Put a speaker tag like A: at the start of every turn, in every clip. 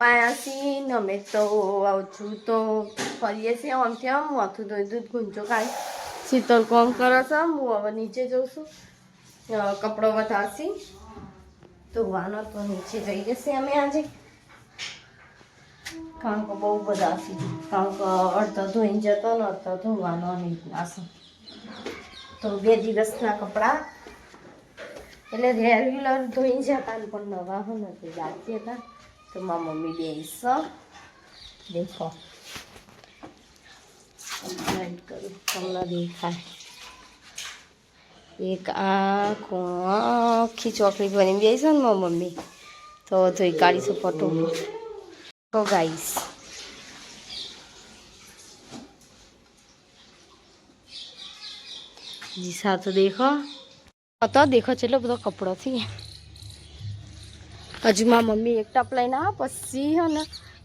A: પાયા છીએ ને અમે તો આવું છું તો ફરીએ છીએ આમથી આમ માથું ધોઈ દૂધ ગુંજો કાઢી શીતલ કોમ કરે છે હું હવે નીચે જઉં છું કપડો વધારશી ધોવાનો તો નીચે જઈએ છીએ અમે આજે કારણ કે બહુ બધા છે કારણ કે અડધો ધોઈને જતો ને અડધો ધોવાનો નહીં નાશે તો 2 દિવસના કપડાં એટલે રેગ્યુલર ધોઈ જતા ને પણ નવા હોય ને તે જાતી હતા તો મારી મમ્મી બેસ દેખો કમ્પ્લેન્ટ કરું તમને દેખાય એક આખી ચોકડી બની બેસ ને મારી મમ્મી તો ધોઈ કાઢીશું ફોટો તો ગાઈસ जी साथ देखो तो देखो चलो બધો કપડો થી હજુ માં મમ્મી એક ટપ લઈને આ પછી હે ને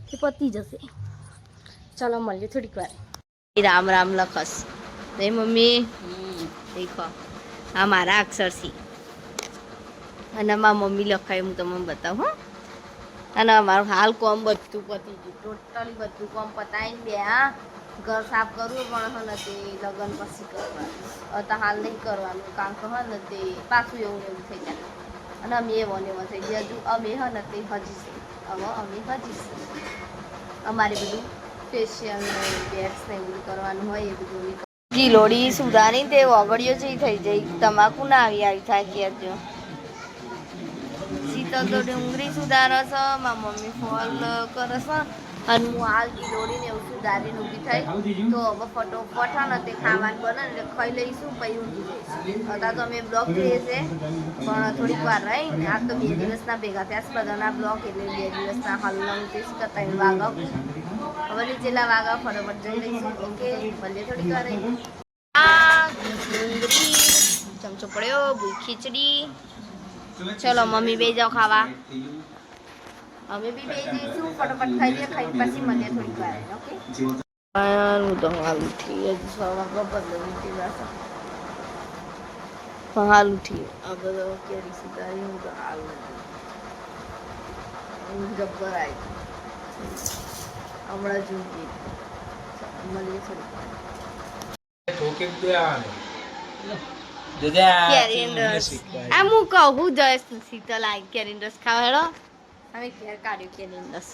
A: કે પતી જશે ચાલો મળીએ થોડીક વાર રામ રામ લખસ દે મમ્મી દેખો આ મારા અક્ષર છે અને માં મમ્મી લખાય હું તમને બતાવું હો અને અમારું હાલ કોમ બધું પતી ગયું ટોટલી બધું કોમ પતાવીને બે હા ઘર સાફ કરવું પણ હે ને તે લગ્ન પછી કરવાનું તો હાલ નહીં કરવાનું કારણ કે હે ને તે પાછું એવું એવું થઈ જાય અને અમે એવો ને એવો થઈ ગયા હજુ અમે હે ને તે હજી છે હવે અમે હજી છે અમારે બધું ફેશિયલ ને વેક્સ ને એવું કરવાનું હોય એ બધું ગીલોડી સુધારી તે ઓગળીઓ જેવી થઈ જાય તમાકુ ના આવી થાય કહેજો શીતલ તો ડુંગળી સુધારે છે મારી મમ્મી ફોલ કરે છે અને હું હાલ ગીલોડીને એવું સુધારીને ઊભી થઈ તો હવે ફટોફટ ને તે ખાવાનું બને એટલે ખાઈ લઈશું પછી ઊંઘી જઈશું અત્યારે તો અમે બ્લોગ થઈએ છે પણ થોડીક વાર રહી આ તો 2 દિવસના ભેગા થયા છે બધાના બ્લોગ એટલે 2 દિવસના હલન તે કરતા વાગા હવે નીચેલા વાગા ફટોફટ જઈ લઈશું ઓકે ભલે થોડીક વાર રહી આ ડુંગળી ચમચો પડ્યો ભૂઈ ખીચડી ચલો મમ્મી બે જાઓ ખાવા અમે બી બે જઈશું ફટાફટ ખાઈએ ખાઈ પછી મળીએ થોડીક વાર ઓકે હું તો હાલ ઉઠી જ સવા બદલતી વાસા પણ હાલ ઉઠી આ બધો કેરી સુધારી હું તો હાલ જબ્બર આવી હમણાં જોઈ મળીએ થોડીક વાર કેરીન રસ આ હું કહું જયેશ શીતલ આવી કેરીન રસ ખાવા હેડો અમે ઘેર કાઢ્યું કેરીન રસ